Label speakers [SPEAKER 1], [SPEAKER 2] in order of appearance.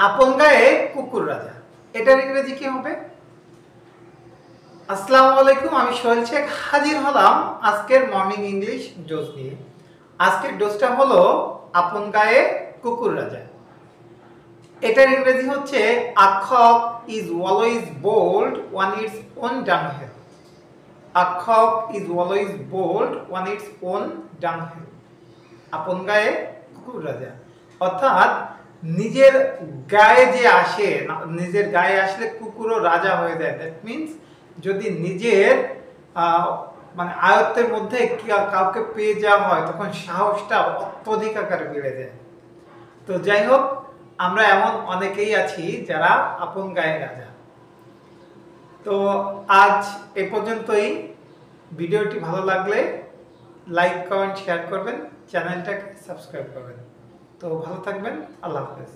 [SPEAKER 1] আপন গায়ে কুকুর রাজা, এটার ইংরেজি কি হবে? আসসালামু আলাইকুম, আমি সোহেল শেখ হাজির হলাম আজকের মর্নিং ইংলিশ ডোজ নিয়ে। আজকের ডোজটা হলো আপন গায়ে কুকুর রাজা। এটার ইংরেজি হচ্ছে a cock is always bold on its own dunghill. A cock is always bold on its own dunghill. আপন গায়ে কুকুর রাজা অর্থাৎ নিজের গায়ে যে আসে, নিজের গায়ে আসলে কুকুরও রাজা হয়ে যায়। দ্যাট মিনস যদি নিজের মানে আয়ত্তের মধ্যে কাউকে পেয়ে যাওয়া হয় তখন সাহসটা অত্যধিক আকারে বেড়ে যায়। তো যাই হোক, আমরা এমন অনেকেই আছি যারা আপন গায়ে রাজা। তো আজ এ পর্যন্তই। ভিডিওটি ভালো লাগলে লাইক কমেন্ট শেয়ার করবেন, চ্যানেলটাকে সাবস্ক্রাইব করবেন। তো ভালো থাকবেন, আল্লাহ হাফেজ।